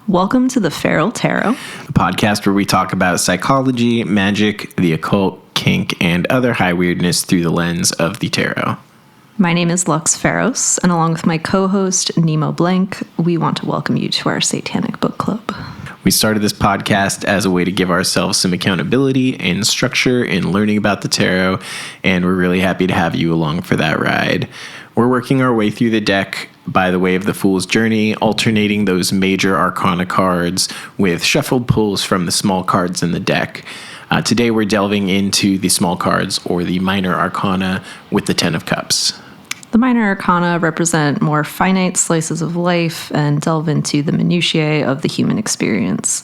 Welcome to the Feral Tarot, a podcast where we talk about psychology, magic, the occult, kink, and other high weirdness through the lens of the tarot. My name is Lux Faros, and along with my co-host, Nemo Blank, we want to welcome you to our Satanic Book Club. We started this podcast as a way to give ourselves some accountability and structure in learning about the tarot, and we're really happy to have you along for that ride. We're working our way through the deck by the way of the Fool's Journey, alternating those major arcana cards with shuffled pulls from the small cards in the deck. Today we're delving into the small cards, or the minor arcana, with the Ten of Cups. The minor arcana represent more finite slices of life and delve into the minutiae of the human experience.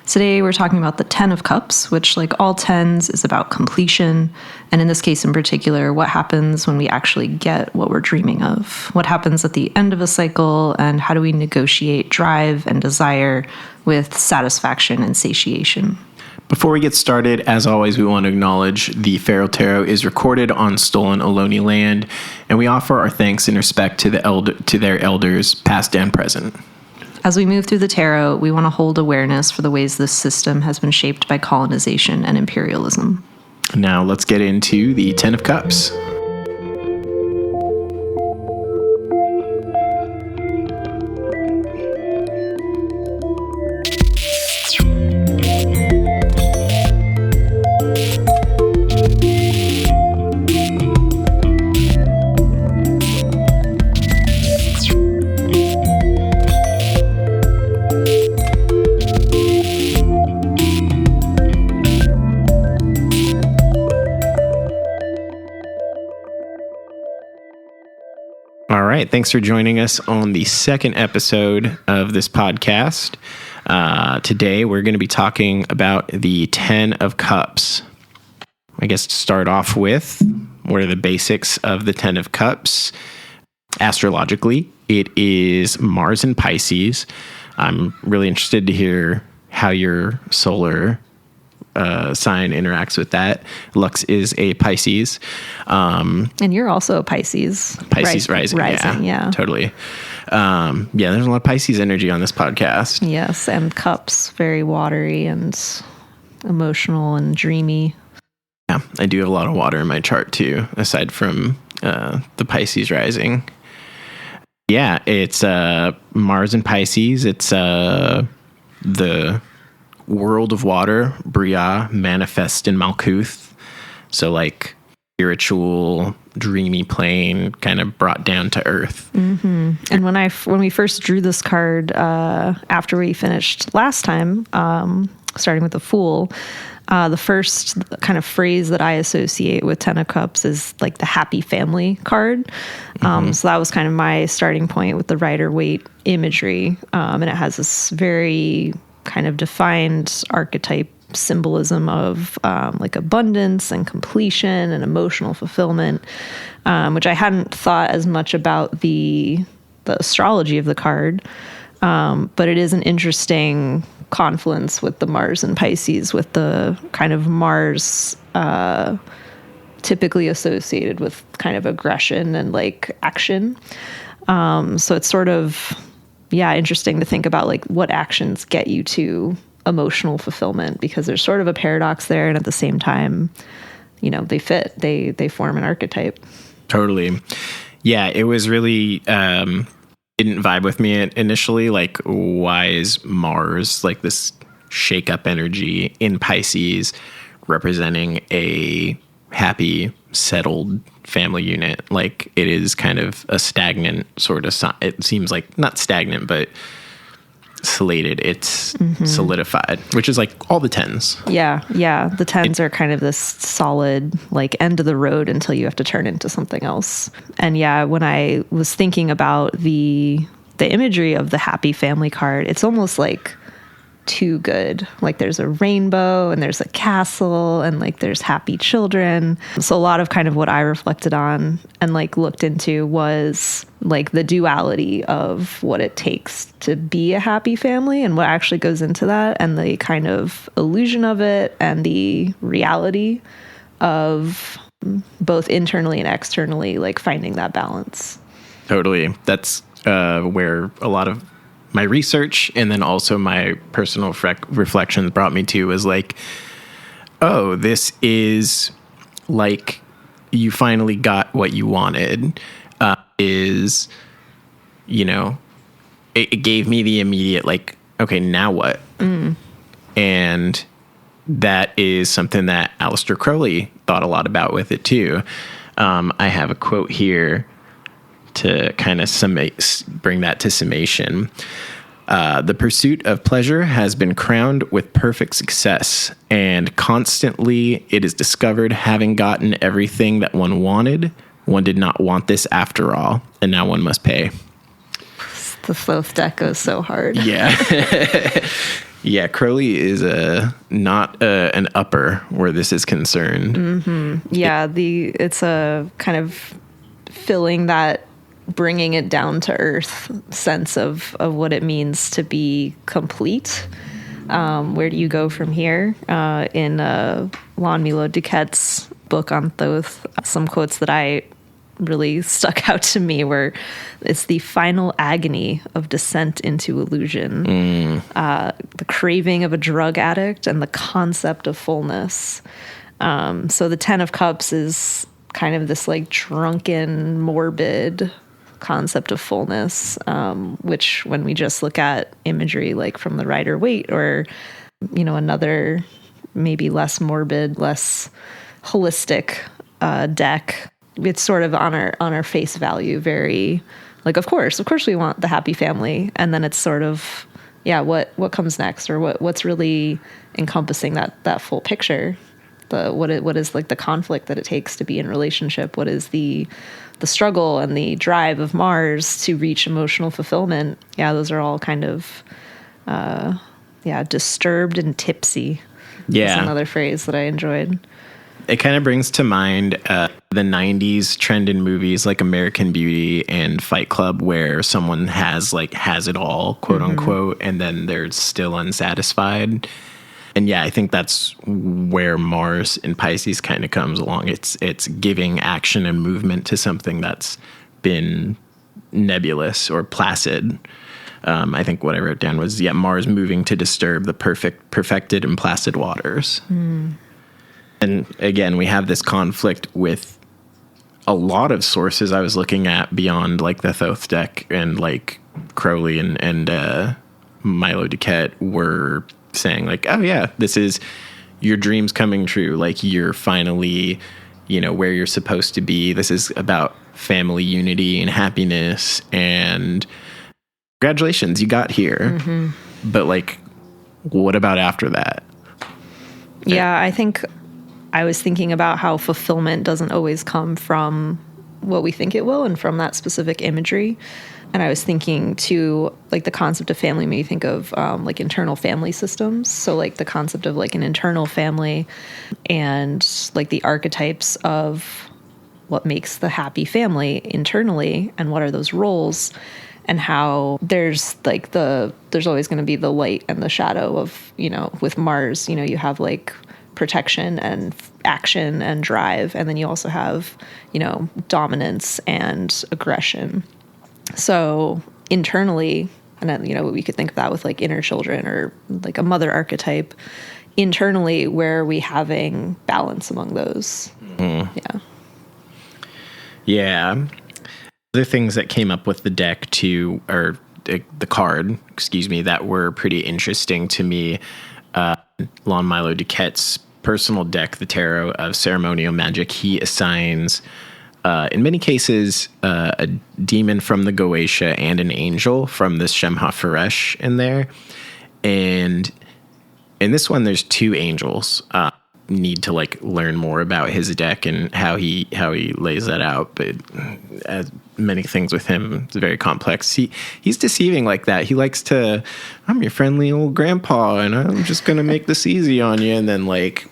Today we're talking about the Ten of Cups, which, like all tens, is about completion, and in this case in particular, what happens when we actually get what we're dreaming of? What happens at the end of a cycle, and how do we negotiate drive and desire with satisfaction and satiation? Before we get started, as always, we want to acknowledge the Feral Tarot is recorded on stolen Ohlone land, and we offer our thanks and respect to their elders, past and present. As we move through the tarot, we want to hold awareness for the ways this system has been shaped by colonization and imperialism. Now let's get into the Ten of Cups. All right, thanks for joining us on the second episode of this podcast. Today, we're going to be talking about the Ten of Cups. I guess to start off with, what are the basics of the Ten of Cups? Astrologically, it is Mars in Pisces. I'm really interested to hear how your solar sign interacts with that. Lux is a Pisces. And you're also a Pisces. Pisces rising. Yeah. Totally. There's a lot of Pisces energy on this podcast. Yes, and cups, very watery and emotional and dreamy. Yeah, I do have a lot of water in my chart too, aside from the Pisces rising. Yeah, it's Mars in Pisces. It's the world of water, Bria, manifest in Malkuth. So like spiritual, dreamy plane kind of brought down to earth. Mm-hmm. And when we first drew this card, after we finished last time, starting with the Fool, the first kind of phrase that I associate with Ten of Cups is like the happy family card. So that was kind of my starting point with the Rider-Waite imagery. And it has this very kind of defined archetype symbolism of like abundance and completion and emotional fulfillment, which I hadn't thought as much about the astrology of the card, but it is an interesting confluence with the Mars and Pisces, with the kind of Mars typically associated with kind of aggression and like action. So it's sort of interesting to think about like what actions get you to emotional fulfillment, because there's sort of a paradox there, and at the same time, you know, they fit, they form an archetype. Totally. Yeah, it was really didn't vibe with me initially. Like, why is Mars like this shake up energy in Pisces representing a happy, settled family unit? Like, it is kind of a stagnant sort of it seems like, not stagnant, but slated. It's solidified, which is like all the tens. Yeah. The tens are kind of this solid, like, end of the road until you have to turn into something else. And when I was thinking about the imagery of the happy family card, it's almost like too good. Like, there's a rainbow and there's a castle and like there's happy children. So a lot of kind of what I reflected on and like looked into was like the duality of what it takes to be a happy family and what actually goes into that, and the kind of illusion of it and the reality of both internally and externally, like finding that balance. Totally. That's where a lot of my research and then also my personal reflections brought me to was like, oh, this is like you finally got what you wanted. Is, you know, it gave me the immediate like, okay, now what? And that is something that Aleister Crowley thought a lot about with it too. I have a quote here to kind of bring that to summation. The pursuit of pleasure has been crowned with perfect success, and constantly it is discovered, having gotten everything that one wanted, one did not want this after all, and now one must pay. The Thoth deck goes so hard. Yeah. Yeah, Crowley is not an upper where this is concerned. Mm-hmm. Yeah, it's a kind of filling that, bringing it down to earth sense of what it means to be complete. Where do you go from here? In Lon Milo Duquette's book on Thoth, some quotes that I really stuck out to me were, it's the final agony of descent into illusion, the craving of a drug addict, and the concept of fullness. So the 10 of Cups is kind of this like drunken, morbid concept of fullness, which when we just look at imagery like from the Rider-Waite or, you know, another maybe less morbid, less holistic deck, it's sort of on our face value, very like, of course we want the happy family. And then it's sort of, yeah, what comes next, or what's really encompassing that full picture. What is like the conflict that it takes to be in relationship? What is the struggle and the drive of Mars to reach emotional fulfillment? Yeah, those are all kind of, disturbed and tipsy. Yeah. That's another phrase that I enjoyed. It kind of brings to mind the 90s trend in movies like American Beauty and Fight Club, where someone has it all, quote unquote, and then they're still unsatisfied. And yeah, I think that's where Mars in Pisces kind of comes along. It's giving action and movement to something that's been nebulous or placid. I think what I wrote down was, Mars moving to disturb the perfected and placid waters. And again, we have this conflict with a lot of sources I was looking at beyond like the Thoth deck, and like Crowley and Milo Duquette were saying like, oh yeah, this is your dreams coming true. Like you're finally, you know, where you're supposed to be. This is about family unity and happiness, and congratulations, you got here. But like, what about after that? Yeah, I think I was thinking about how fulfillment doesn't always come from what we think it will and from that specific imagery. And I was thinking too, like the concept of family made me think of like internal family systems. So like the concept of like an internal family and like the archetypes of what makes the happy family internally, and what are those roles, and how there's always going to be the light and the shadow of, you know, with Mars, you know, you have like protection and action and drive, and then you also have, you know, dominance and aggression. So internally, and then, you know, we could think of that with like inner children or like a mother archetype. Internally, where are we having balance among those? Yeah. Other things that came up with the deck too, or the card, that were pretty interesting to me. Lon Milo Duquette's personal deck, the Tarot of Ceremonial Magic, he assigns, in many cases, a demon from the Goetia and an angel from the Shem HaFaresh in there. And in this one, there's two angels. Need to like learn more about his deck and how he lays that out. But as many things with him, it's very complex. He's deceiving like that. He likes to, I'm your friendly old grandpa, and I'm just gonna make this easy on you, and then like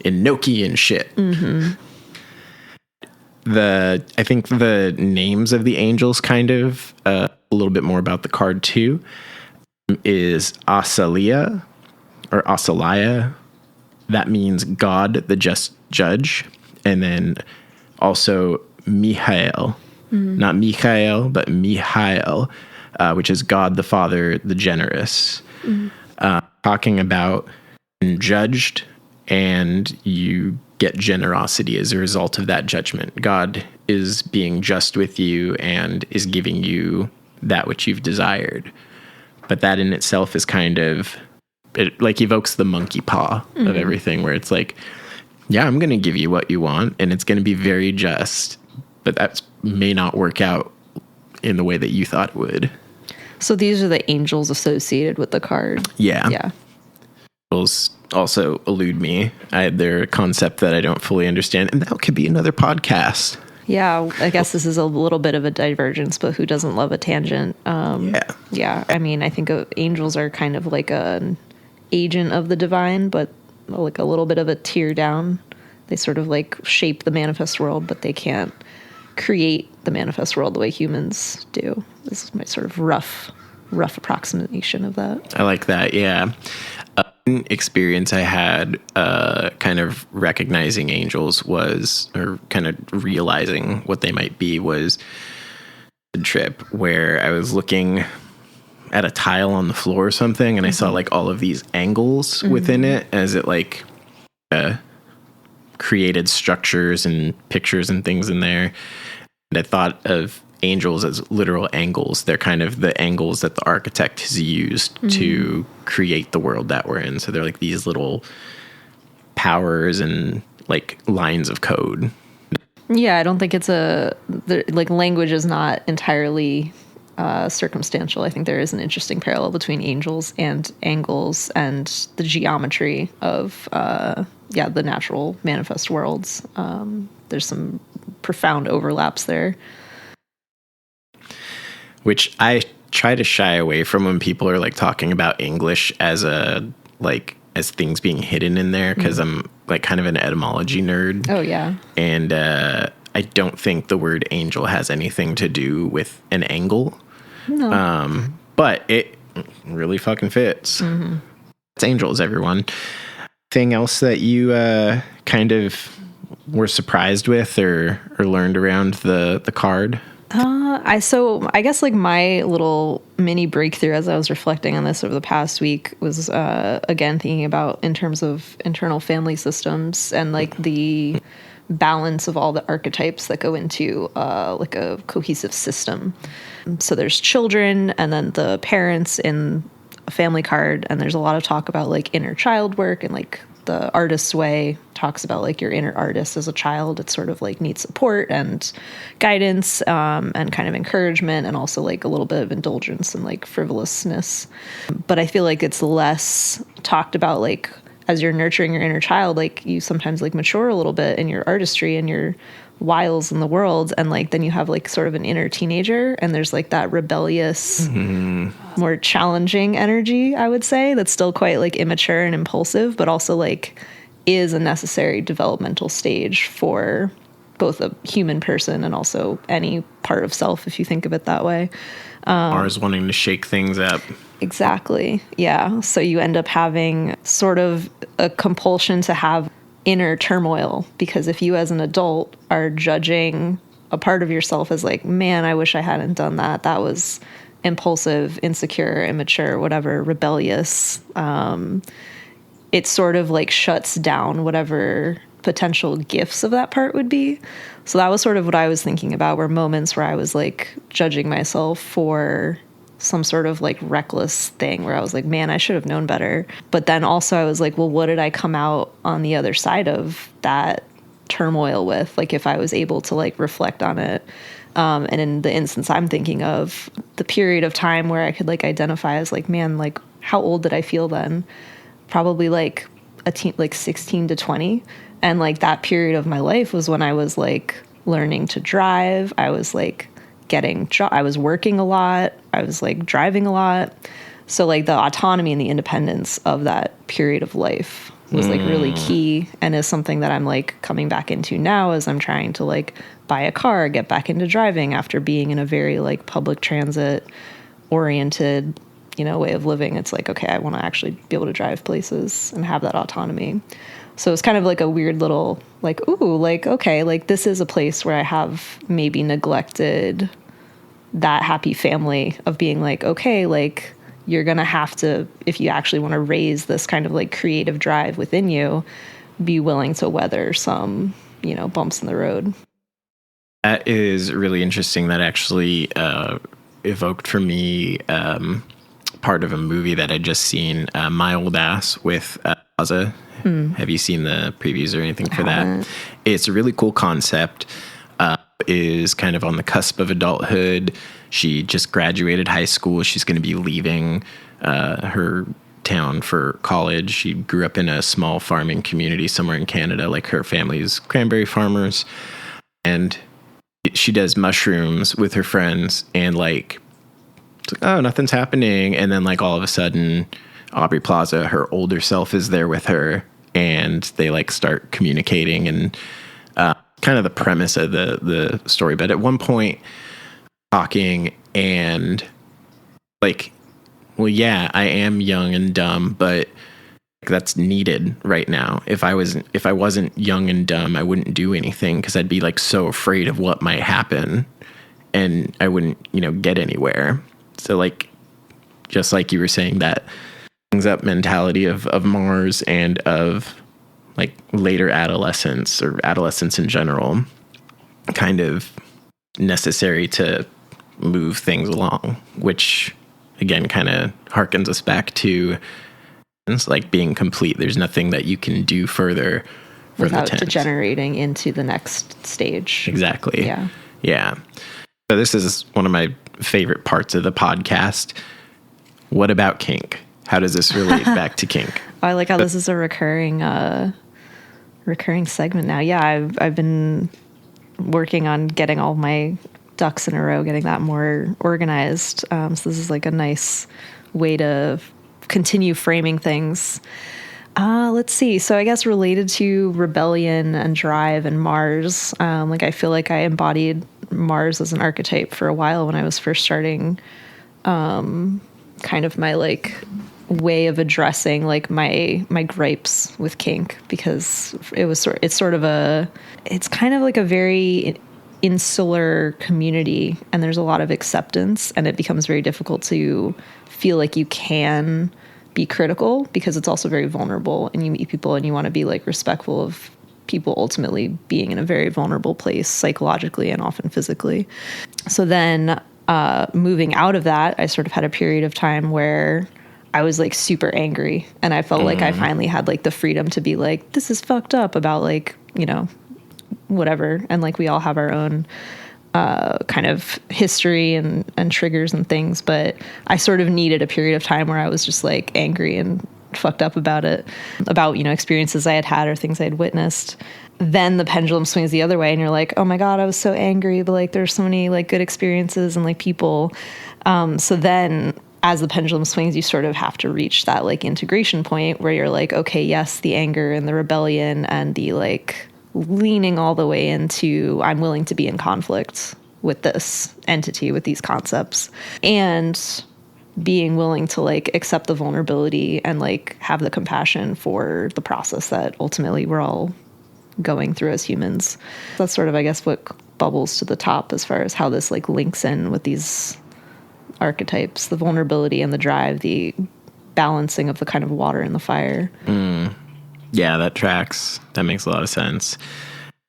Inoki and shit. I think the names of the angels kind of a little bit more about the card too. Is Asalia or Asalaya. That means God, the just judge. And then also Mihail, not Mikhail, but Mihail. which is God the Father, the generous, talking about being judged, and you get generosity as a result of that judgment. God is being just with you and is giving you that which you've desired. But that in itself is kind of, it like evokes the monkey paw of everything, where it's like, yeah, I'm going to give you what you want, and it's going to be very just, but that may not work out in the way that you thought it would. So these are the angels associated with the card. Yeah. Yeah. Angels also elude me. They're a concept that I don't fully understand, and that could be another podcast. Yeah, I guess this is a little bit of a divergence, but who doesn't love a tangent? Yeah, I mean, I think angels are kind of like an agent of the divine, but like a little bit of a tier down. They sort of like shape the manifest world, but they can't create the manifest world the way humans do. This is my sort of rough approximation of that. I like that, yeah. Experience I had kind of recognizing angels was, or kind of realizing what they might be, was a trip where I was looking at a tile on the floor or something, and I saw like all of these angles within it as it like created structures and pictures and things in there. And I thought of angels as literal angles. They're kind of the angles that the architect has used to create the world that we're in. So they're like these little powers and like lines of code. Yeah, I don't think it's like language is not entirely circumstantial. I think there is an interesting parallel between angels and angles and the geometry of the natural manifest worlds. There's some profound overlaps there. Which I try to shy away from when people are like talking about English as as things being hidden in there, because I'm like kind of an etymology nerd. Oh yeah. And I don't think the word angel has anything to do with an angle. No. But it really fucking fits. It's angels, everyone. Thing else that you kind of were surprised with or learned around the card? I guess like my little mini breakthrough as I was reflecting on this over the past week was again thinking about in terms of internal family systems and like the balance of all the archetypes that go into like a cohesive system. So there's children and then the parents in a family card, and there's a lot of talk about like inner child work, and like the artist's way talks about like your inner artist as a child. It sort of like needs support and guidance and kind of encouragement, and also like a little bit of indulgence and like frivolousness. But I feel like it's less talked about like as you're nurturing your inner child, like you sometimes like mature a little bit in your artistry and your wiles in the world, and like then you have like sort of an inner teenager, and there's like that rebellious more challenging energy, I would say, that's still quite like immature and impulsive, but also like is a necessary developmental stage for both a human person and also any part of self, if you think of it that way. Ours wanting to shake things up. Exactly. Yeah. So you end up having sort of a compulsion to have inner turmoil, because if you as an adult are judging a part of yourself as like, man, I wish I hadn't done that. That was impulsive, insecure, immature, whatever, rebellious. It sort of like shuts down whatever potential gifts of that part would be. So that was sort of what I was thinking about, were moments where I was like judging myself for some sort of like reckless thing where I was like, man, I should have known better. But then also I was like, well, what did I come out on the other side of that turmoil with? Like if I was able to like reflect on it. And in the instance I'm thinking of, the period of time where I could like identify as like, man, like how old did I feel then? Probably like like 16 to 20. And like that period of my life was when I was like learning to drive. I was like I was working a lot. I was like driving a lot. So like the autonomy and the independence of that period of life was like really key, and is something that I'm like coming back into now as I'm trying to like buy a car, get back into driving after being in a very like public transit oriented, way of living. It's like, okay, I want to actually be able to drive places and have that autonomy. So it's kind of like a weird little like, ooh, like, okay, like this is a place where I have maybe neglected that happy family of being like, okay, like you're going to have to, if you actually want to raise this kind of like creative drive within you, be willing to weather some, bumps in the road. That is really interesting. That actually evoked for me part of a movie that I'd just seen, My Old Ass with Plaza. Have you seen the previews or anything for that? It's a really cool concept. Is kind of on the cusp of adulthood. She just graduated high school. She's going to be leaving her town for college. She grew up in a small farming community somewhere in Canada. Like her family's cranberry farmers. And she does mushrooms with her friends and like, it's like, oh, nothing's happening. And then like all of a sudden, Aubrey Plaza, her older self, is there with her and they like start communicating and kind of the premise of the story. But at one point talking and like, well, yeah, I am young and dumb, but that's needed right now. If I wasn't young and dumb, I wouldn't do anything because I'd be like so afraid of what might happen and I wouldn't, get anywhere. So like, just like you were saying, that brings up mentality of Mars and of like later adolescence or adolescence in general, kind of necessary to move things along, which again kind of harkens us back to it's like being complete. There's nothing that you can do further without degenerating into the next stage. Exactly. Yeah. Yeah. So this is one of my favorite parts of the podcast. What about kink? How does this relate back to kink? I like how this is a recurring segment now. Yeah, I've been working on getting all my ducks in a row, getting that more organized. So this is like a nice way to continue framing things. Let's see. So I guess related to rebellion and drive and Mars, like I feel like I embodied Mars as an archetype for a while when I was first starting kind of my like way of addressing like my gripes with kink, because it's kind of like a very insular community and there's a lot of acceptance and it becomes very difficult to feel like you can be critical because it's also very vulnerable and you meet people and you want to be like respectful of people ultimately being in a very vulnerable place psychologically and often physically. So then moving out of that, I sort of had a period of time where I was like super angry and I felt like I finally had like the freedom to be like, this is fucked up about like, whatever. And like we all have our own kind of history and triggers and things, but I sort of needed a period of time where I was just like angry and fucked up about it, about, experiences I had or things I'd witnessed. Then the pendulum swings the other way and you're like, oh my God, I was so angry, but like there's so many like good experiences and like people. So then as the pendulum swings, you sort of have to reach that like integration point where you're like, okay, yes, the anger and the rebellion and the like leaning all the way into I'm willing to be in conflict with this entity, with these concepts, and being willing to like accept the vulnerability and like have the compassion for the process that ultimately we're all going through as humans. That's sort of, I guess, what bubbles to the top as far as how this like links in with these archetypes, the vulnerability and the drive, the balancing of the kind of water and the fire. Yeah, that tracks. That makes a lot of sense.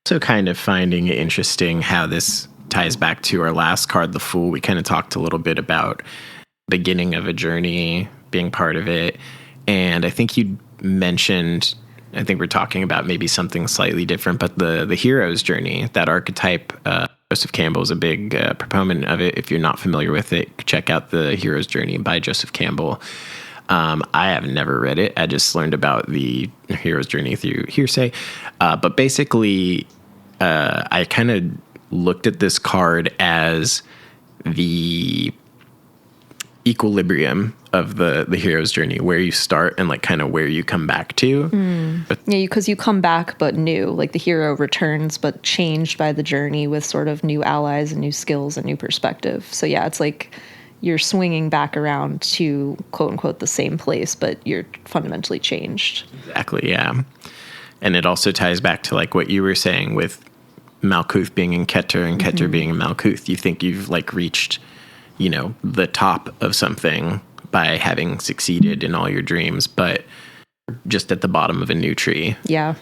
So kind of finding it interesting how this ties back to our last card, the Fool. We kind of talked a little bit about beginning of a journey, being part of it. And I think you mentioned, I think we're talking about maybe something slightly different, but the hero's journey, that archetype, Joseph Campbell is a big proponent of it. If you're not familiar with it, check out The Hero's Journey by Joseph Campbell. I have never read it. I just learned about the hero's journey through hearsay. But basically, I kind of looked at this card as the equilibrium of the hero's journey, where you start and like kind of where you come back to. But, yeah, because you come back but new, like the hero returns but changed by the journey with sort of new allies and new skills and new perspective. So yeah, it's like you're swinging back around to quote unquote the same place, but you're fundamentally changed. Exactly. Yeah. And it also ties back to like what you were saying with Malkuth being in Keter and Keter being in Malkuth. You think you've like reached the top of something by having succeeded in all your dreams, but just at the bottom of a new tree. Yeah.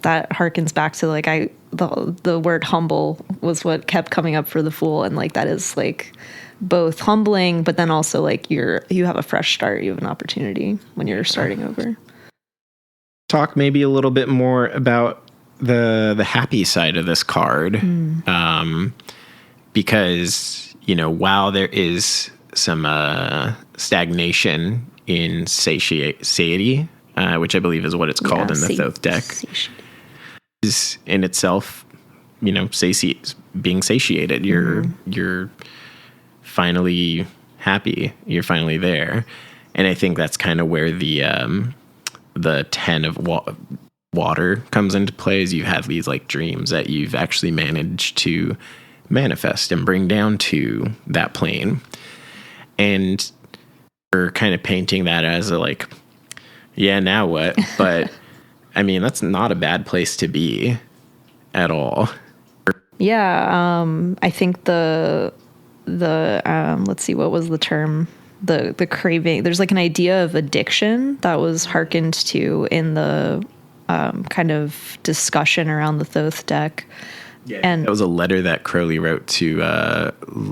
That harkens back to like the word humble was what kept coming up for the Fool, and like that is like both humbling, but then also like you have a fresh start, you have an opportunity when you're starting over. Talk maybe a little bit more about the happy side of this card, because while there is some stagnation in satiety, which I believe is what it's called in the Thoth deck, is in itself, being satiated. You're finally happy. You're finally there, and I think that's kind of where the 10 of water comes into play. Is you have these like dreams that you've actually managed to manifest and bring down to that plane, and we're kind of painting that as a like, yeah, now what? But I mean, that's not a bad place to be at all. Yeah, I think the let's see, what was the term? The craving. There's like an idea of addiction that was hearkened to in the kind of discussion around the Thoth deck. Yeah, and that was a letter that Crowley wrote to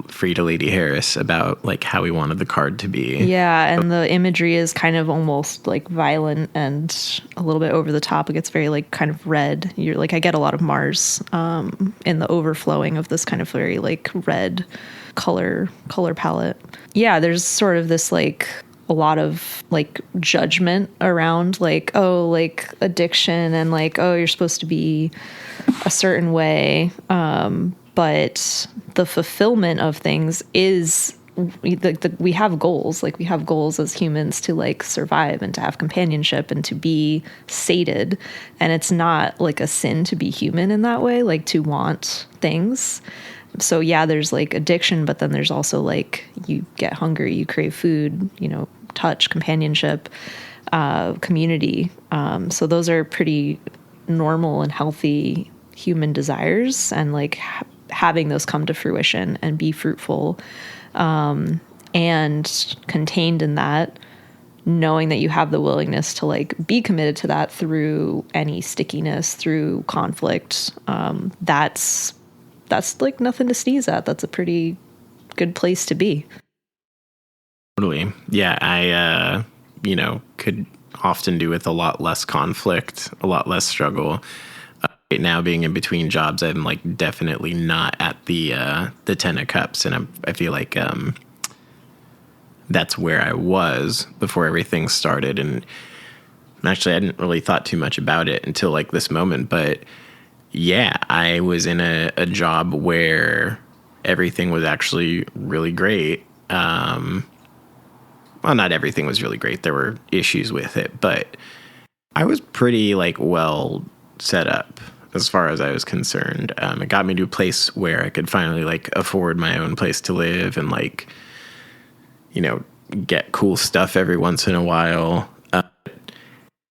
Frida Lady Harris about like how he wanted the card to be. Yeah, and the imagery is kind of almost like violent and a little bit over the top. It gets very like kind of red. You're like, I get a lot of Mars in the overflowing of this kind of very like red color palette. Yeah, there's sort of this like a lot of like judgment around like, oh, like addiction and like, oh, you're supposed to be a certain way, but the fulfillment of things is we have goals. Like we have goals as humans to like survive and to have companionship and to be sated, and it's not like a sin to be human in that way, like to want things. So yeah, there's like addiction, but then there's also like you get hungry, you crave food, touch, companionship, community. So those are pretty normal and healthy human desires, and like having those come to fruition and be fruitful, and contained in that, knowing that you have the willingness to like be committed to that through any stickiness, through conflict. That's like nothing to sneeze at. That's a pretty good place to be. Totally. Yeah. I, could often do with a lot less conflict, a lot less struggle. Right now, being in between jobs, I'm like definitely not at the 10 of Cups, and I feel like that's where I was before everything started. And actually, I hadn't really thought too much about it until like this moment. But yeah, I was in a job where everything was actually really great. Well, not everything was really great. There were issues with it, but I was pretty like well set up as far as I was concerned. It got me to a place where I could finally like afford my own place to live and like, get cool stuff every once in a while.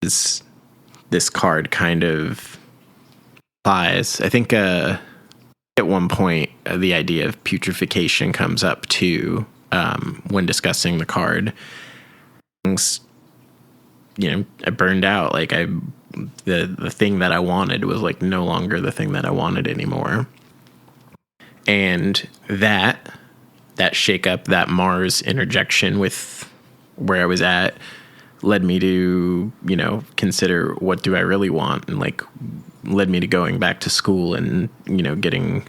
This card kind of applies. I think at one point the idea of putrefaction comes up too. When discussing the card, things, I burned out. Like the thing that I wanted was like no longer the thing that I wanted anymore. And that shake up, that Mars interjection with where I was at, led me to, consider what do I really want, and like led me to going back to school and, getting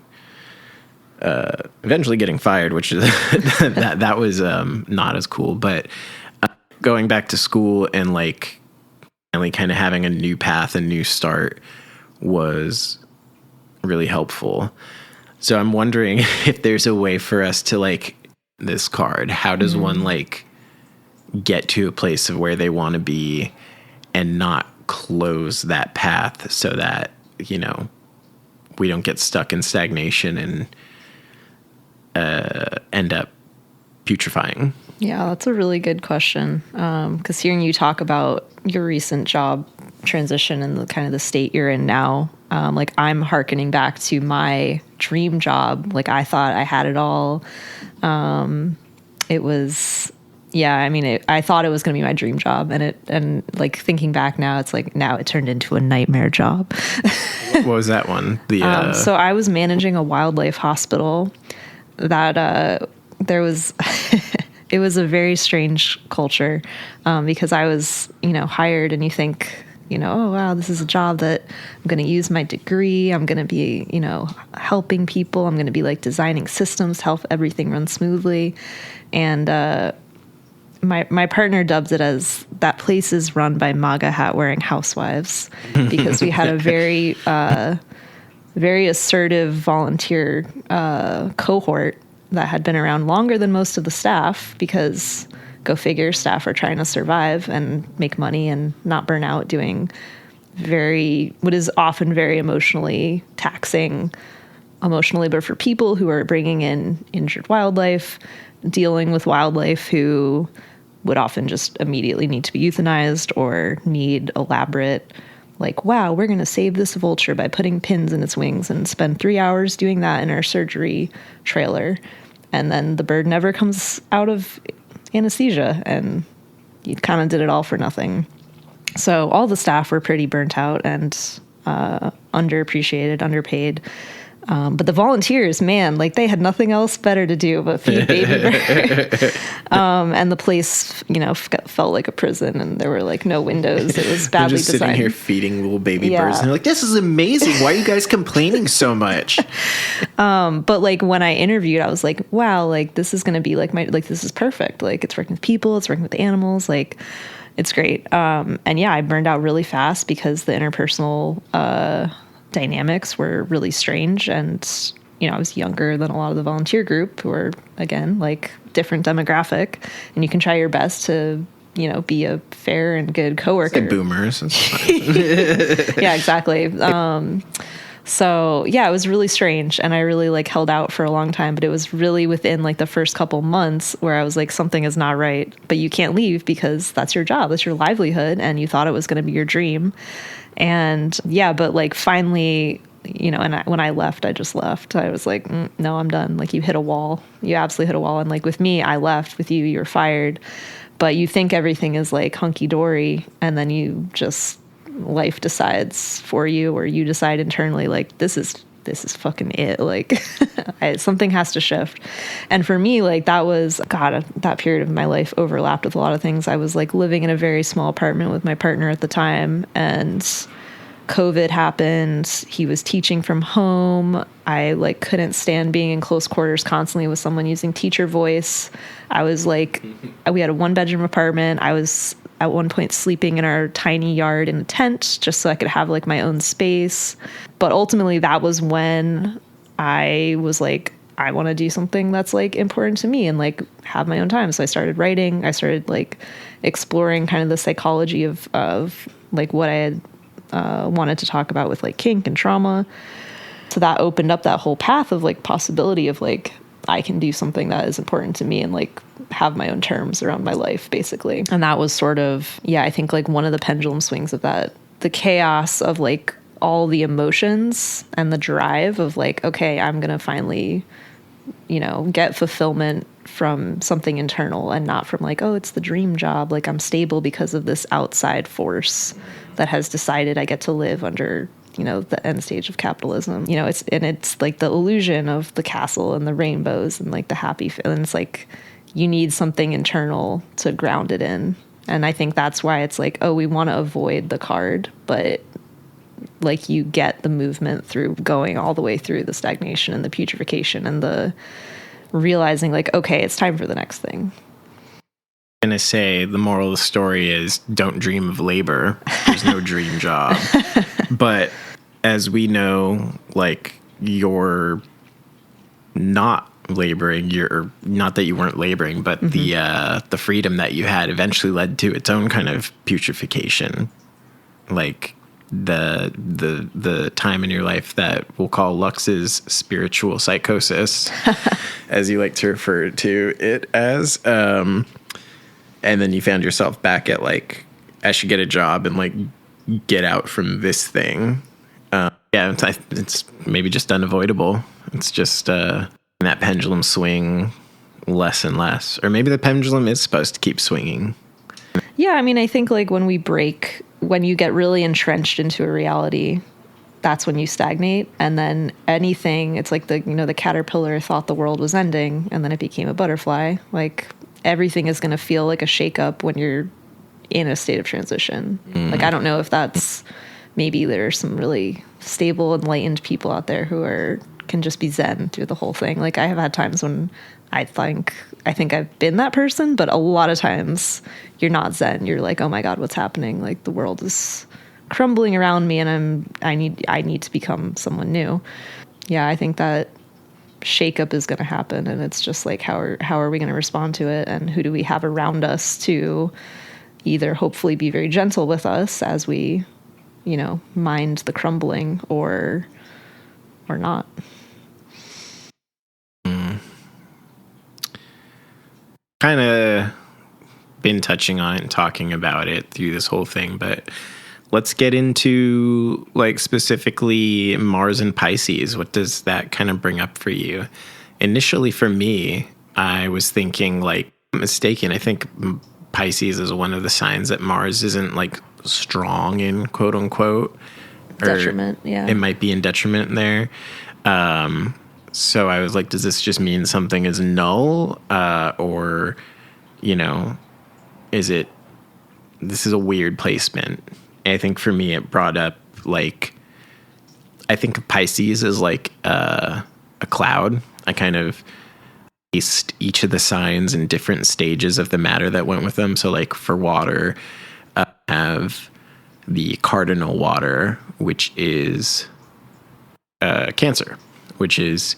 eventually getting fired, which is that was not as cool, but going back to school and like finally kind of having a new path, a new start was really helpful. So I'm wondering if there's a way for us to like this card. How does one like get to a place of where they want to be and not close that path so that, we don't get stuck in stagnation and end up putrefying? Yeah, that's a really good question. Because hearing you talk about your recent job transition and the kind of the state you're in now, like I'm hearkening back to my dream job. Like I thought I had it all. It was, yeah, I mean, I thought it was going to be my dream job, and like thinking back now, it's like now it turned into a nightmare job. What was that one? So I was managing a wildlife hospital that there was, it was a very strange culture because I was, hired, and you think, oh, wow, this is a job that I'm going to use my degree. I'm going to be, helping people. I'm going to be like designing systems to help everything run smoothly. And my partner dubs it as that place is run by MAGA hat wearing housewives because we had a very, very assertive volunteer cohort that had been around longer than most of the staff because, go figure, staff are trying to survive and make money and not burn out doing what is often very emotionally taxing emotional labor for people who are bringing in injured wildlife, dealing with wildlife who would often just immediately need to be euthanized or need elaborate, like, wow, we're going to save this vulture by putting pins in its wings and spend 3 hours doing that in our surgery trailer. And then the bird never comes out of anesthesia, and you kind of did it all for nothing. So all the staff were pretty burnt out and underappreciated, underpaid. But the volunteers, man, like they had nothing else better to do but feed baby bird. And the place, felt like a prison, and there were like no windows. It was badly just designed. Sitting here feeding little baby birds, and they're like, "This is amazing. Why are you guys complaining so much?" But like when I interviewed, I was like, "Wow, like this is going to be like this is perfect. Like it's working with people, it's working with animals, like it's great." And yeah, I burned out really fast because the interpersonal dynamics were really strange, and I was younger than a lot of the volunteer group, who are again like different demographic, and you can try your best to be a fair and good coworker. Like boomers. Yeah, exactly. So yeah, it was really strange, and I really like held out for a long time, but it was really within like the first couple months where I was like, something is not right, but you can't leave because that's your job, that's your livelihood, and you thought it was going to be your dream. And yeah, but like finally, when I left, I just left. I was like, no, I'm done. Like you hit a wall. You absolutely hit a wall. And like with me, I left. With you, you're fired. But you think everything is like hunky dory, and then life decides for you, or you decide internally, like this is fucking it. Like something has to shift. And for me, like that period of my life overlapped with a lot of things. I was like living in a very small apartment with my partner at the time, and COVID happened. He was teaching from home. I like couldn't stand being in close quarters constantly with someone using teacher voice. I was like, we had a 1-bedroom apartment. I was at one point sleeping in our tiny yard in a tent just so I could have like my own space. But ultimately that was when I was like, I want to do something that's like important to me and like have my own time. So I started writing. I started like exploring kind of the psychology of like what I had wanted to talk about with like kink and trauma. So that opened up that whole path of like possibility of like, I can do something that is important to me and like have my own terms around my life, basically. And that was sort of, I think like one of the pendulum swings of that, the chaos of like all the emotions and the drive of like, okay, I'm going to finally, get fulfillment from something internal and not from like, oh, it's the dream job. Like I'm stable because of this outside force that has decided I get to live under, the end stage of capitalism. It's like the illusion of the castle and the rainbows and like the happy feeling. It's like you need something internal to ground it in. And I think that's why it's like, oh, we want to avoid the card, but like you get the movement through going all the way through the stagnation and the putrefaction and the realizing like, okay, it's time for the next thing. I'm going to say the moral of the story is don't dream of labor. There's no dream job. But as we know, like you're not laboring, you're not that you weren't laboring, but the freedom that you had eventually led to its own kind of putrefaction. Like the time in your life that we'll call Lux's spiritual psychosis, as you like to refer to it as. And then you found yourself back at like, I should get a job and like get out from this thing. It's maybe just unavoidable. It's just that pendulum swing less and less. Or maybe the pendulum is supposed to keep swinging. Yeah, I mean, I think like when you get really entrenched into a reality, that's when you stagnate. And then anything, it's like the caterpillar thought the world was ending and then it became a butterfly. Like everything is going to feel like a shakeup when you're in a state of transition. Like, I don't know if that's, maybe there's some really stable, enlightened people out there who can just be zen through the whole thing. Like I have had times when I think I've been that person, but a lot of times you're not zen. You're like, oh my God, what's happening? Like the world is crumbling around me and I need to become someone new. Yeah, I think that shakeup is going to happen, and it's just like how are we going to respond to it, and who do we have around us to either hopefully be very gentle with us as we, mind the crumbling or not. Kind of been touching on it and talking about it through this whole thing, but let's get into like specifically Mars and Pisces. What does that kind of bring up for you? Initially for me, I was thinking like mistaken. I think Pisces is one of the signs that Mars isn't like strong in quote unquote. Detriment, yeah. It might be in detriment there. So I was like, does this just mean something is null? Or, this is a weird placement. I think for me, it brought up like, I think of Pisces as like a cloud. I kind of placed each of the signs in different stages of the matter that went with them. So like for water, I have the cardinal water, which is Cancer, which is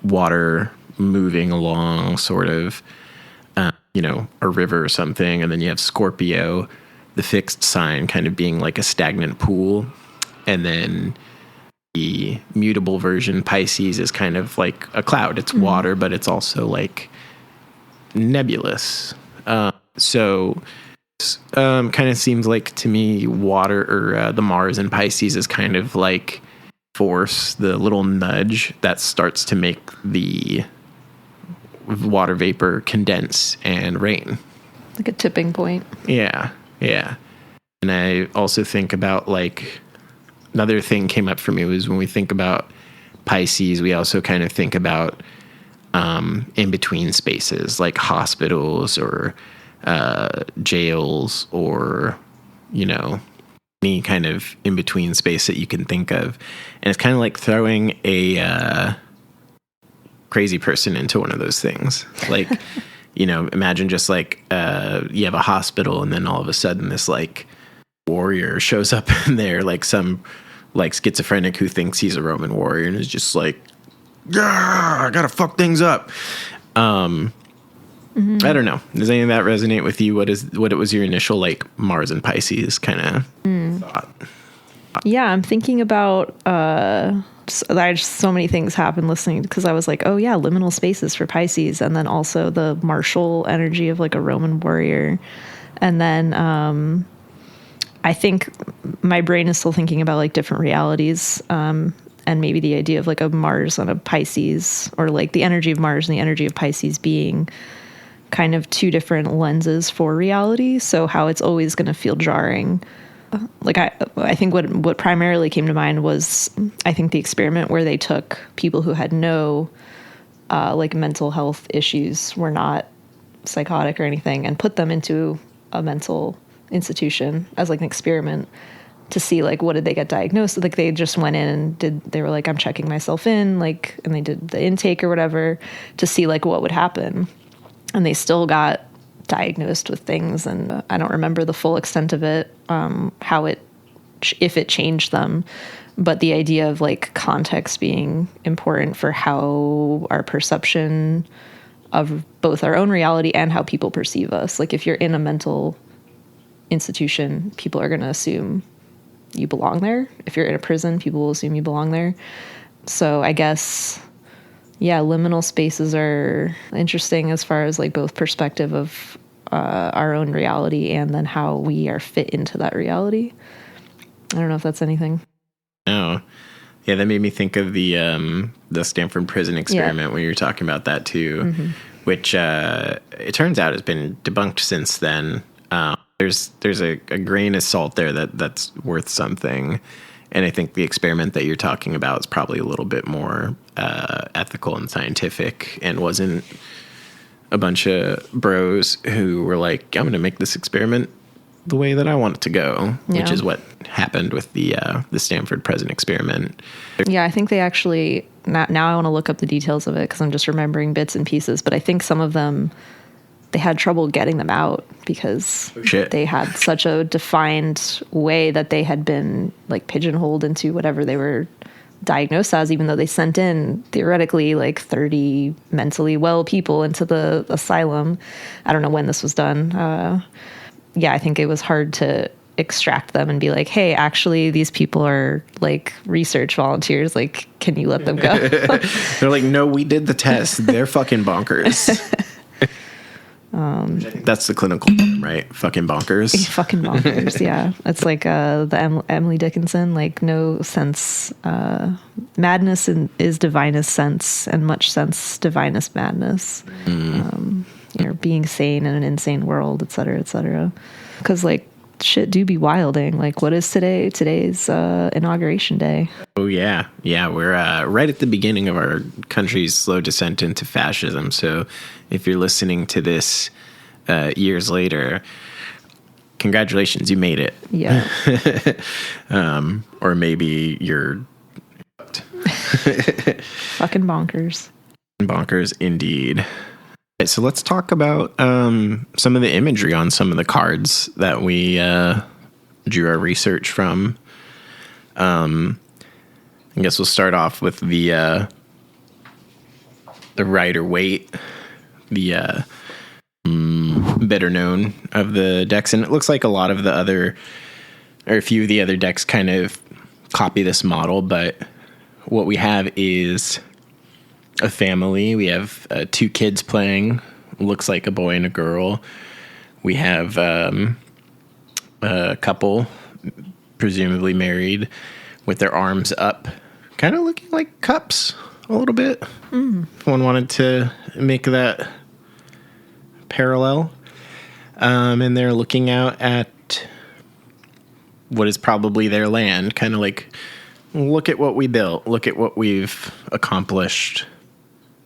water moving along sort of, a river or something. And then you have Scorpio, the fixed sign, kind of being like a stagnant pool. And then the mutable version, Pisces, is kind of like a cloud. It's water, but it's also like nebulous. So kind of seems like to me water or the Mars in Pisces is kind of like force, the little nudge that starts to make the water vapor condense and rain. Like a tipping point. Yeah. And I also think about like another thing came up for me was when we think about Pisces, we also kind of think about in between spaces like hospitals or jails or, any kind of in between space that you can think of. And it's kind of like throwing a crazy person into one of those things. Like, imagine just like you have a hospital and then all of a sudden this like warrior shows up in there, like some like schizophrenic who thinks he's a Roman warrior and is just like, yeah, I gotta fuck things up. I don't know. Does any of that resonate with you? What it was your initial like Mars and Pisces kind of thought? Yeah, I'm thinking about so many things happened listening because I was like, oh yeah, liminal spaces for Pisces, and then also the martial energy of like a Roman warrior, and then I think my brain is still thinking about like different realities, and maybe the idea of like a Mars on a Pisces, or like the energy of Mars and the energy of Pisces being kind of two different lenses for reality. So how it's always going to feel jarring. Like I think what primarily came to mind was I think the experiment where they took people who had no like mental health issues, were not psychotic or anything, and put them into a mental institution as like an experiment to see like what did they get diagnosed. Like they just went in and they were like, I'm checking myself in, like, and they did the intake or whatever to see like what would happen, and they still got diagnosed with things, and I don't remember the full extent of it, if it changed them, but the idea of like context being important for how our perception of both our own reality and how people perceive us. Like if you're in a mental institution, people are going to assume you belong there. If you're in a prison, people will assume you belong there. So I guess, yeah, liminal spaces are interesting as far as like both perspective of our own reality and then how we are fit into that reality. I don't know if that's anything. Oh, yeah, that made me think of the Stanford prison experiment when you were talking about that too, which it turns out has been debunked since then. There's a grain of salt there that's worth something. And I think the experiment that you're talking about is probably a little bit more ethical and scientific, and wasn't a bunch of bros who were like, I'm going to make this experiment the way that I want it to go, which is what happened with the Stanford Present experiment. Yeah, I think they actually, now I want to look up the details of it because I'm just remembering bits and pieces, but I think some of them, they had trouble getting them out because they had such a defined way that they had been like pigeonholed into whatever they were diagnosed as, even though they sent in theoretically like 30 mentally well people into the asylum. I don't know when this was done. Yeah, I think it was hard to extract them and be like, hey, actually, these people are like research volunteers. Like, can you let them go? They're like, no, we did the test. They're fucking bonkers. That's the clinical term, right? Fucking bonkers. Fucking bonkers, yeah. It's like the Emily Dickinson, like no sense. Madness is divinest sense, and much sense divinest madness. Being sane in an insane world, et cetera, et cetera. Because like shit do be wilding. Like what is today? Today's inauguration day. Oh yeah. We're right at the beginning of our country's slow descent into fascism. So if you're listening to this years later, congratulations, you made it. Yeah. Or maybe you're fucking bonkers. Bonkers indeed. So let's talk about some of the imagery on some of the cards that we drew our research from. I guess we'll start off with the Rider-Waite, the better known of the decks, and it looks like a lot of the other, or a few of the other decks kind of copy this model, but what we have is a family. We have 2 kids playing. Looks like a boy and a girl. We have a couple, presumably married, with their arms up, kind of looking like cups a little bit. If one wanted to make that parallel. And they're looking out at what is probably their land, kind of like, look at what we built. Look at what we've accomplished.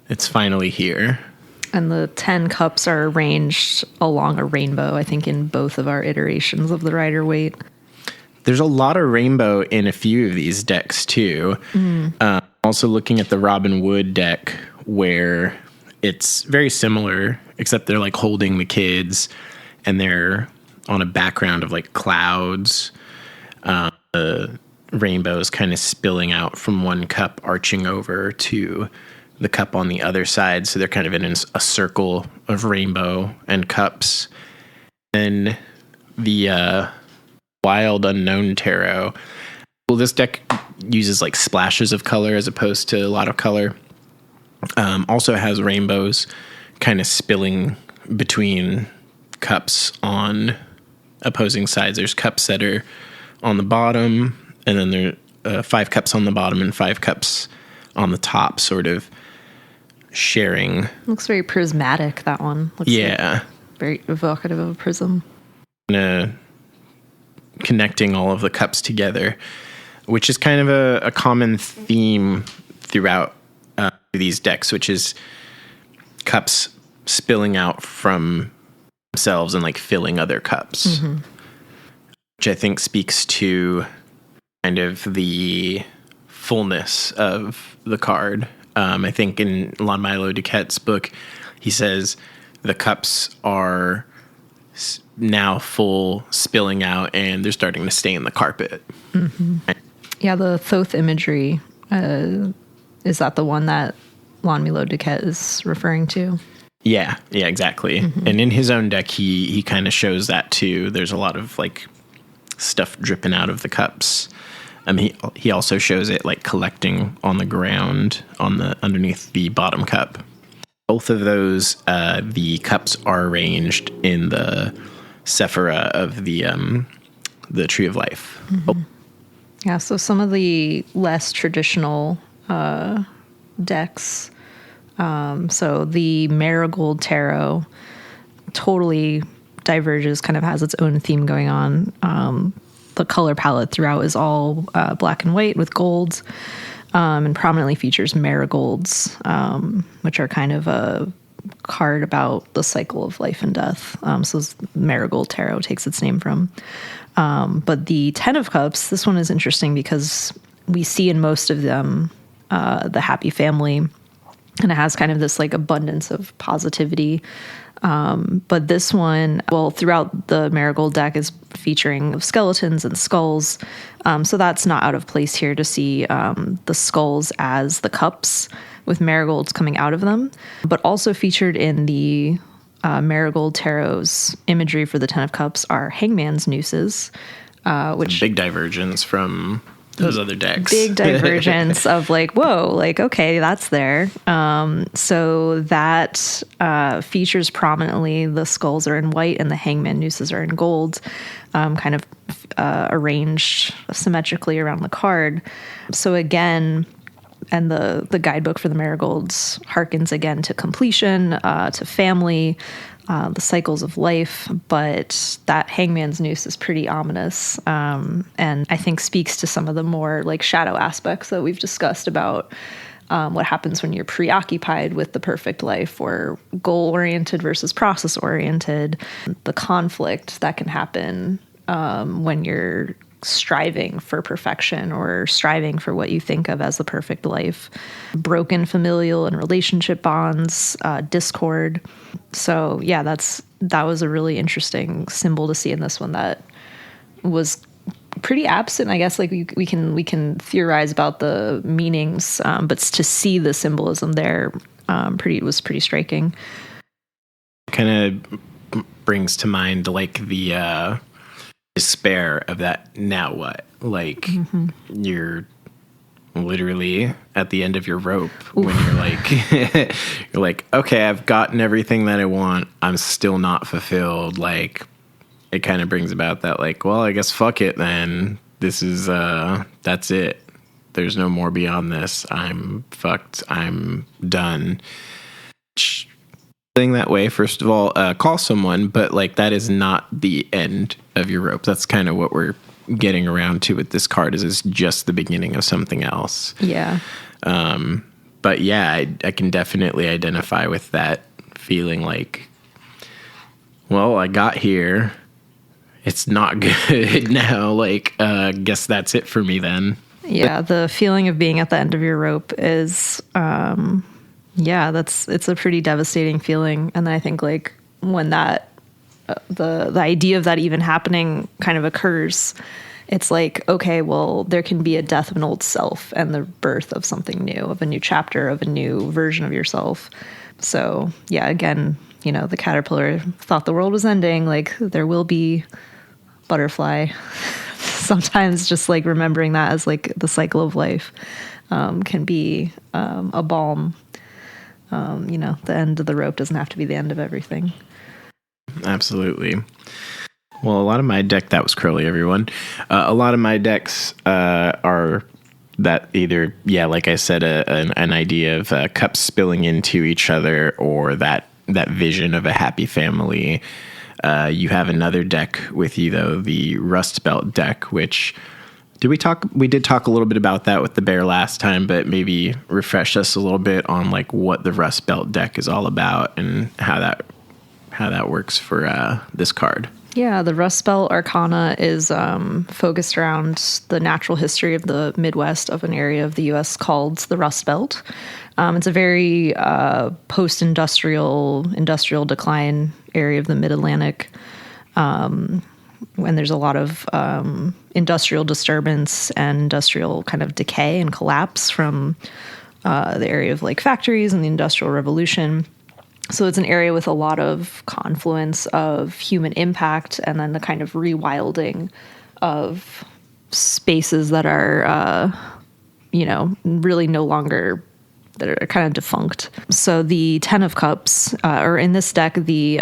It's finally here. And the 10 cups are arranged along a rainbow, I think, in both of our iterations of the Rider-Waite. There's a lot of rainbow in a few of these decks, too. Also looking at the Robin Wood deck, where it's very similar, except they're like holding the kids, and they're on a background of like clouds. The rainbow is kind of spilling out from one cup, arching over to the cup on the other side, so they're kind of in a circle of rainbow and cups. And the Wild Unknown Tarot, well, this deck uses like splashes of color as opposed to a lot of color. Also has rainbows kind of spilling between cups on opposing sides. There's cups that are on the bottom, and then there are 5 cups on the bottom and 5 cups on the top, sort of sharing. Looks very prismatic, that one. Looks like very evocative of a prism. Connecting all of the cups together, which is kind of a common theme throughout these decks, which is cups spilling out from themselves and like filling other cups, which I think speaks to kind of the fullness of the card. I think in Lon-Milo Duquette's book, he says the cups are now full, spilling out, and they're starting to stain the carpet. Yeah, the Thoth imagery, is that the one that Lon-Milo Duquette is referring to? Yeah, exactly. And in his own deck, he kind of shows that too. There's a lot of like stuff dripping out of the cups. He also shows it like collecting on the ground underneath the bottom cup. Both of those, the cups are arranged in the Sephira of the Tree of Life. Yeah, so some of the less traditional decks So the Marigold Tarot totally diverges, kind of has its own theme going on. The color palette throughout is all black and white with golds, and prominently features marigolds, which are kind of a card about the cycle of life and death. So Marigold Tarot takes its name from. But the Ten of Cups, this one is interesting because we see in most of them the happy family, and it has kind of this like abundance of positivity. But this one, well, throughout the Marigold deck is featuring skeletons and skulls. So that's not out of place here to see the skulls as the cups with marigolds coming out of them. But also featured in the Marigold Tarot's imagery for the Ten of Cups are hangman's nooses, which big divergence from those other decks. Big divergence of like, whoa, like, okay, that's there. So that features prominently. The skulls are in white and the hangman nooses are in gold, kind of arranged symmetrically around the card. So again, and the guidebook for the marigolds harkens again to completion, to family, the cycles of life, but that hangman's noose is pretty ominous, and I think speaks to some of the more like shadow aspects that we've discussed about what happens when you're preoccupied with the perfect life or goal-oriented versus process-oriented, the conflict that can happen when you're striving for perfection or striving for what you think of as the perfect life, broken familial and relationship bonds, discord. So yeah, that was a really interesting symbol to see in this one that was pretty absent. I guess like we can theorize about the meanings, but to see the symbolism there, was pretty striking. Kind of brings to mind like the despair of that. Now what? Like you're literally at the end of your rope. Oof. When you're like, okay, I've gotten everything that I want. I'm still not fulfilled. Like it kind of brings about that like, well, I guess fuck it then. This is that's it. There's no more beyond this. I'm fucked. I'm done. That way, first of all, call someone, but like that is not the end of your rope. That's kind of what we're getting around to with this card, is it's just the beginning of something else. Yeah. But yeah, I can definitely identify with that feeling like, well, I got here. It's not good now. Like, guess that's it for me then. Yeah. The feeling of being at the end of your rope is, yeah, it's a pretty devastating feeling. And then I think like when that, the idea of that even happening kind of occurs, it's like, okay, well, there can be a death of an old self and the birth of something new, of a new chapter, of a new version of yourself. So yeah, again, you know, the caterpillar thought the world was ending. Like there will be butterfly. Sometimes just like remembering that as like the cycle of life can be a balm. You know, the end of the rope doesn't have to be the end of everything. Absolutely. Well, a lot of my deck, that was curly, everyone. A lot of my decks are that either, yeah, like I said, an idea of cups spilling into each other, or that vision of a happy family. You have another deck with you, though, the Rust Belt deck, which... We did talk a little bit about that with the bear last time, but maybe refresh us a little bit on like what the Rust Belt deck is all about and how that works for this card. Yeah, the Rust Belt arcana is focused around the natural history of the Midwest, of an area of the U.S. called the Rust Belt. It's a very post-industrial decline area of the Mid-Atlantic. When there's a lot of industrial disturbance and industrial kind of decay and collapse from the area of like factories and the Industrial Revolution. So it's an area with a lot of confluence of human impact, and then the kind of rewilding of spaces that are, really no longer, that are kind of defunct. So the Ten of Cups, or in this deck, the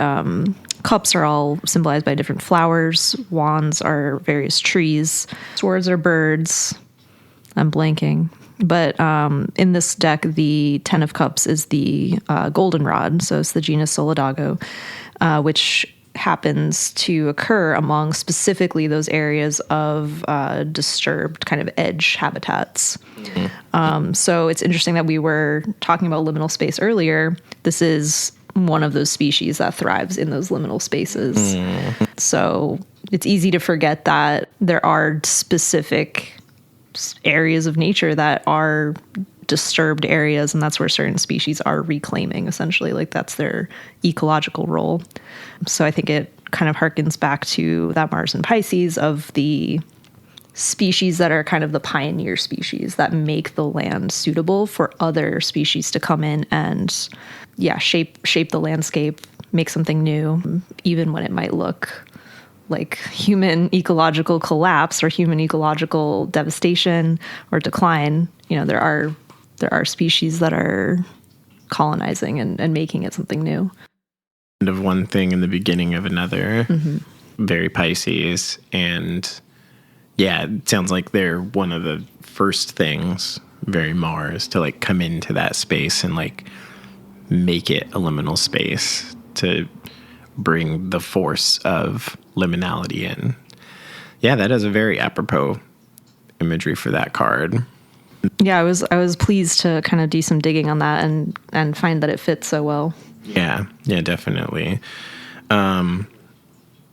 cups are all symbolized by different flowers. Wands are various trees. Swords are birds. I'm blanking. But in this deck, the Ten of Cups is the goldenrod, so it's the genus Solidago, which happens to occur among specifically those areas of disturbed kind of edge habitats. So it's interesting that we were talking about liminal space earlier. This is one of those species that thrives in those liminal spaces. So it's easy to forget that there are specific areas of nature that are disturbed areas, and that's where certain species are reclaiming, essentially. Like, that's their ecological role. So I think it kind of harkens back to that Mars and Pisces of the species that are kind of the pioneer species that make the land suitable for other species to come in and shape the landscape, make something new, even when it might look like human ecological collapse or human ecological devastation or decline. There are species that are colonizing and making it something new. End of one thing in the beginning of another. Very Pisces. And yeah, it sounds like they're one of the first things, very Mars, to like come into that space and like make it a liminal space, to bring the force of liminality in. Yeah, that is a very apropos imagery for that card. Yeah, I was pleased to kind of do some digging on that and find that it fits so well. Yeah, definitely.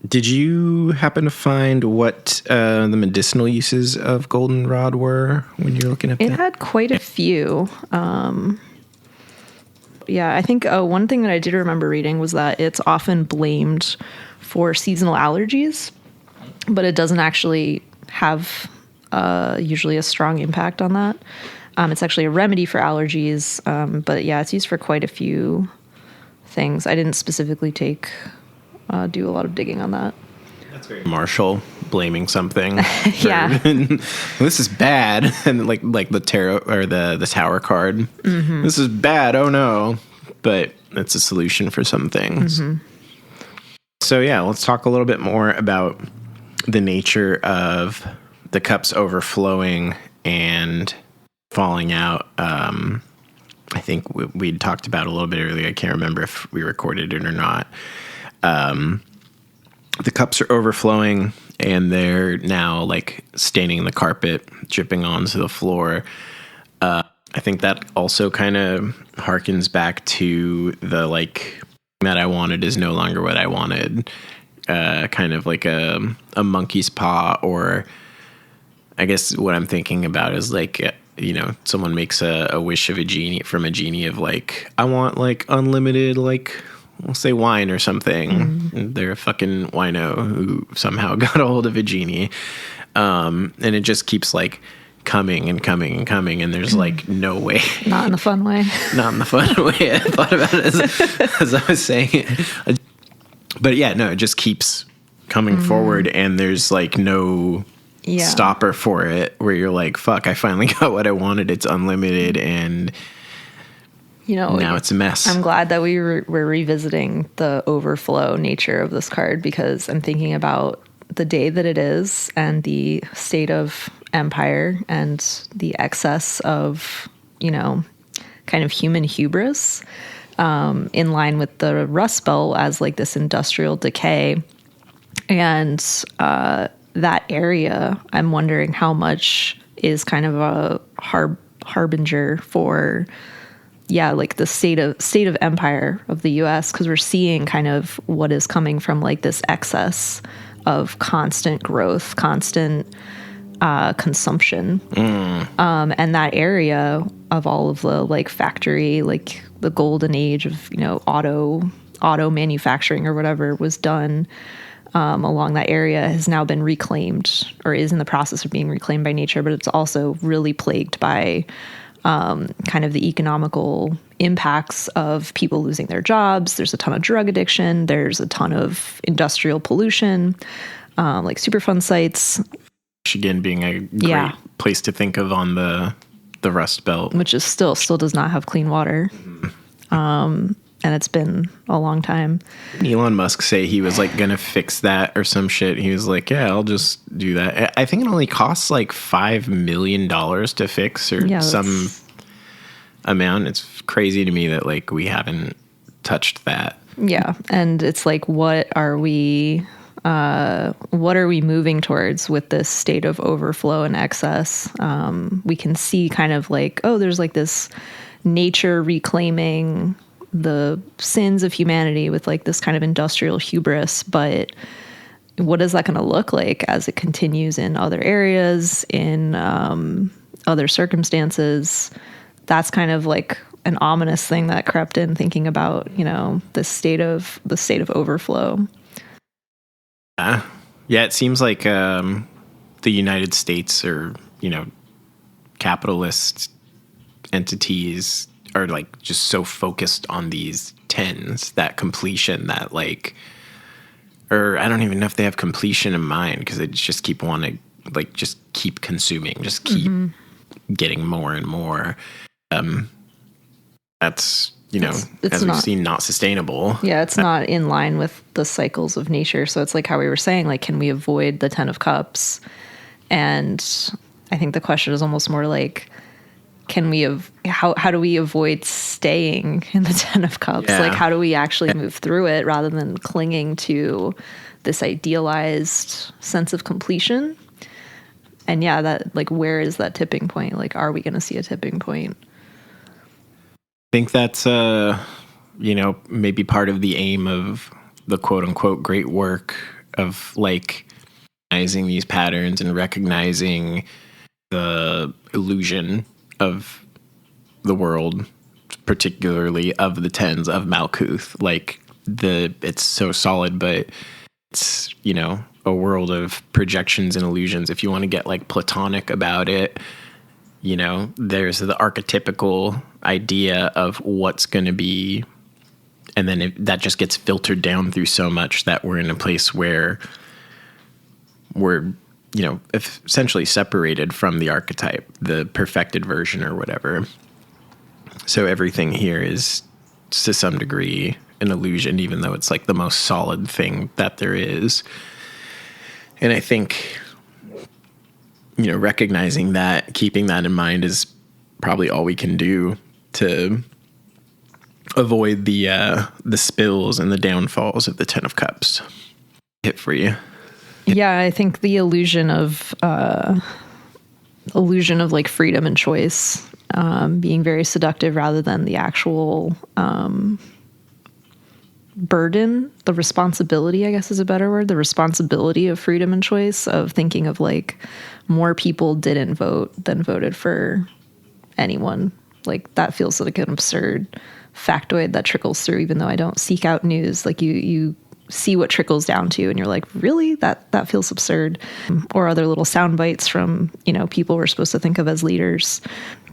Did you happen to find what the medicinal uses of goldenrod were when you're looking at that? It had quite a few. I think one thing that I did remember reading was that it's often blamed for seasonal allergies, but it doesn't actually have usually a strong impact on that. It's actually a remedy for allergies, but yeah, it's used for quite a few things. I didn't specifically do a lot of digging on that. That's very Marshall, blaming something. Yeah. This is bad. And like the tarot or the tower card. This is bad. Oh no. But it's a solution for some things. So yeah, let's talk a little bit more about the nature of the cups overflowing and falling out. I think we'd talked about a little bit earlier. I can't remember if we recorded it or not. The cups are overflowing and they're now like staining the carpet, dripping onto the floor. I think that also kind of harkens back to the like that I wanted is no longer what I wanted. Kind of like a monkey's paw, or I guess what I'm thinking about is like, someone makes a wish of a genie of like, I want like unlimited, like, we'll say wine or something. They're a fucking wino who somehow got a hold of a genie. And it just keeps like coming and coming and coming. And there's like no way. Not in the fun way. Not in the fun way. I thought about it as I was saying it. But yeah, no, it just keeps coming forward and there's like no stopper for it where you're like, fuck, I finally got what I wanted. It's unlimited and now it's a mess. I'm glad that we're revisiting the overflow nature of this card, because I'm thinking about the day that it is and the state of empire and the excess of, kind of human hubris, in line with the Rust Belt as like this industrial decay. And that area, I'm wondering how much is kind of a harbinger for like the state of empire of the US, because we're seeing kind of what is coming from like this excess of constant growth, constant consumption. And that area of all of the like factory, like the golden age of, auto manufacturing or whatever was done along that area has now been reclaimed, or is in the process of being reclaimed by nature, but it's also really plagued by kind of the economical impacts of people losing their jobs. There's a ton of drug addiction. There's a ton of industrial pollution, like Superfund sites. Michigan being a great place to think of on the Rust Belt. Which is still does not have clean water. and it's been a long time. Elon Musk say he was like gonna fix that or some shit. He was like, yeah, I'll just do that. I think it only costs like $5 million to fix or some amount. It's crazy to me that like we haven't touched that. Yeah. And it's like, what are we moving towards with this state of overflow and excess? We can see kind of like, oh, there's like this nature reclaiming the sins of humanity with like this kind of industrial hubris, but what is that going to look like as it continues in other areas, in other circumstances? That's kind of like an ominous thing that crept in, thinking about, you know, the state of overflow. Yeah, it seems like the United States, or, you know, capitalist entities are like just so focused on these tens, that completion, that like, or I don't even know if they have completion in mind, because they just keep wanting, like, just keep consuming, just keep getting more and more. That's, you know, it's as we've seen, not sustainable. Yeah, it's not in line with the cycles of nature. So it's like how we were saying, like, can we avoid the 10 of Cups? And I think the question is almost more like, can we how do we avoid staying in the 10 of Cups? Yeah. Like, how do we actually move through it rather than clinging to this idealized sense of completion? And yeah, that, like, where is that tipping point? Like, are we going to see a tipping point? I think that's, you know, maybe part of the aim of the quote unquote great work of like recognizing these patterns and recognizing the illusion of the world, particularly of the tens of Malkuth. Like, it's so solid, but it's, you know, a world of projections and illusions. If you want to get like platonic about it, you know, there's the archetypical idea of what's going to be, and then that just gets filtered down through so much that we're in a place where we're, you know, essentially separated from the archetype, the perfected version or whatever. So everything here is, to some degree, an illusion, even though it's like the most solid thing that there is. And I think, you know, recognizing that, keeping that in mind is probably all we can do to avoid the spills and the downfalls of the 10 of Cups. Hit for you. Yeah, I think the illusion of like freedom and choice being very seductive rather than the actual burden, the responsibility, I guess is a better word, the responsibility of freedom and choice, of thinking of like more people didn't vote than voted for anyone. Like, that feels like an absurd factoid that trickles through, even though I don't seek out news. Like, you see what trickles down to, and you're like, really? That feels absurd. Or other little sound bites from, you know, people we're supposed to think of as leaders,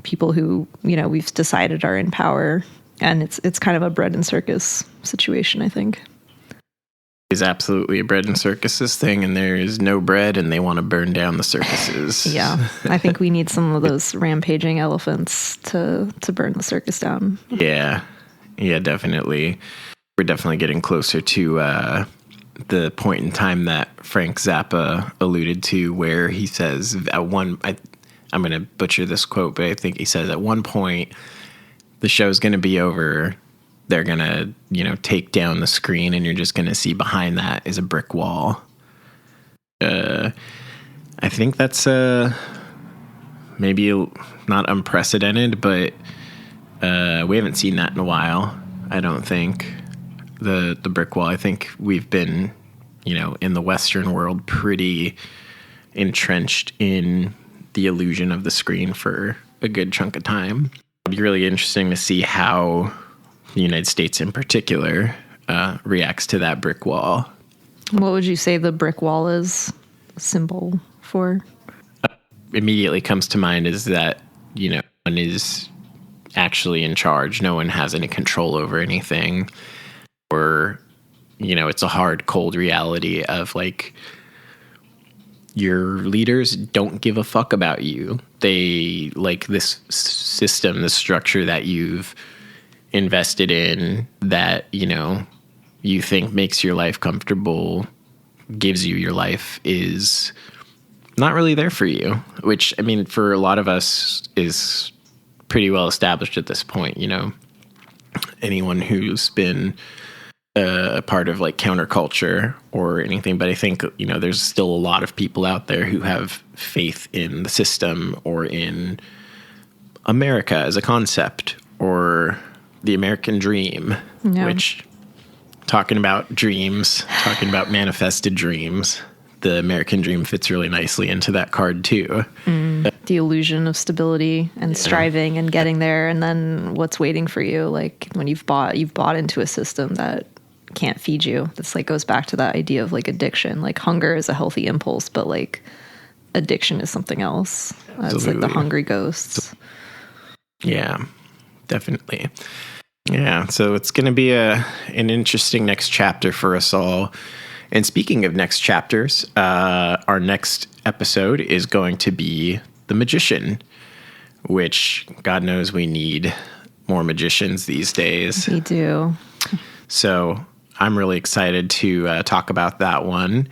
people who, you know, we've decided are in power. And it's kind of a bread and circus situation, I think. Is absolutely a bread and circuses thing, and there is no bread, and they want to burn down the circuses. Yeah, I think we need some of those rampaging elephants to burn the circus down. Yeah, definitely. We're definitely getting closer to the point in time that Frank Zappa alluded to, where he says at one, I'm going to butcher this quote, but I think he says at one point, the show's going to be over. They're going to, you know, take down the screen, and you're just going to see behind that is a brick wall. I think that's maybe not unprecedented, but we haven't seen that in a while, I don't think. The brick wall. I think we've been, you know, in the Western world pretty entrenched in the illusion of the screen for a good chunk of time. It'd be really interesting to see how the United States in particular reacts to that brick wall. What would you say the brick wall is a symbol for? Immediately comes to mind is that, you know, no one is actually in charge. No one has any control over anything. Or, you know, it's a hard, cold reality of like, your leaders don't give a fuck about you. They like this system, this structure that you've invested in, that, you think makes your life comfortable, gives you your life, is not really there for you, which, I mean, for a lot of us is pretty well established at this point. Anyone who's been a part of like counterculture or anything, but I think, there's still a lot of people out there who have faith in the system or in America as a concept or the American dream, which, talking about dreams, talking about manifested dreams, the American dream fits really nicely into that card too. The illusion of stability and striving and getting there, and then what's waiting for you, like when you've bought into a system that can't feed you. This like goes back to that idea of like addiction. Like hunger is a healthy impulse, but like addiction is something else. It's like the hungry ghosts. Yeah, definitely. Yeah, so it's going to be an interesting next chapter for us all. And speaking of next chapters, our next episode is going to be The Magician, which God knows we need more magicians these days. We do. So I'm really excited to talk about that one.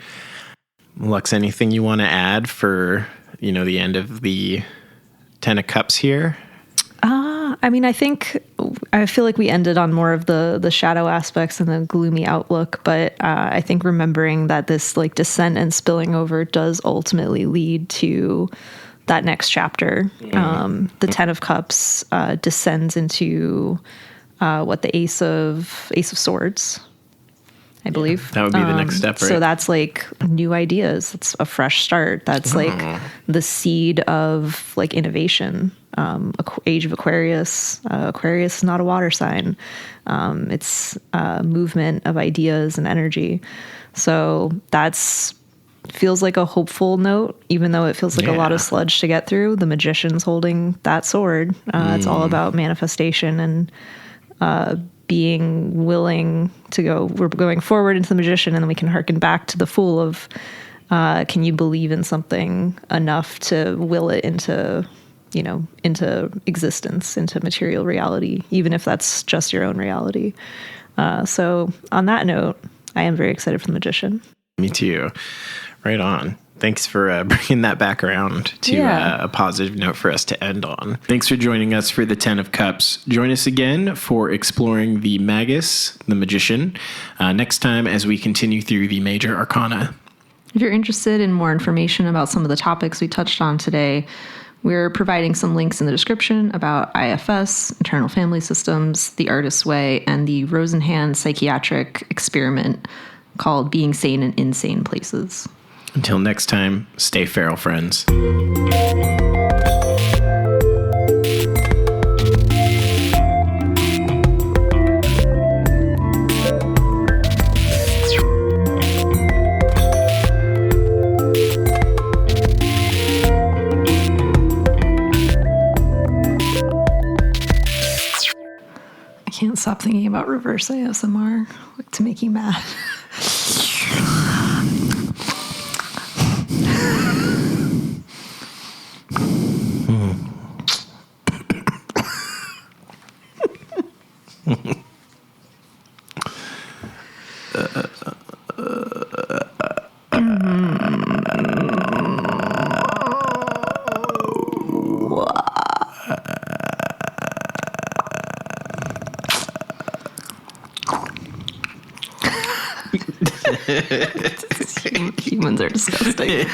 Lux, anything you want to add for, the end of the 10 of Cups here? I mean, I feel like we ended on more of the shadow aspects and the gloomy outlook, but I think remembering that this like descent and spilling over does ultimately lead to that next chapter. The 10 of Cups descends into the Ace of Swords, I believe. That would be the next step, right? So that's like new ideas. It's a fresh start. That's like the seed of like innovation. Age of Aquarius. Aquarius is not a water sign. It's movement of ideas and energy. So feels like a hopeful note, even though it feels like a lot of sludge to get through. The Magician's holding that sword. It's all about manifestation and being willing to go. We're going forward into the Magician, and then we can harken back to the Fool of can you believe in something enough to will it into existence, into material reality, even if that's just your own reality. So on that note, I am very excited for the Magician. Me too. Right on. Thanks for bringing that back around to a positive note for us to end on. Thanks for joining us for the 10 of Cups. Join us again for exploring the Magus, the Magician, next time as we continue through the major arcana. If you're interested in more information about some of the topics we touched on today, we're providing some links in the description about IFS, internal family systems, the artist's way, and the Rosenhan psychiatric experiment called Being Sane in Insane Places. Until next time, stay feral, friends. I can't stop thinking about reverse ASMR to make you mad. Humans are disgusting.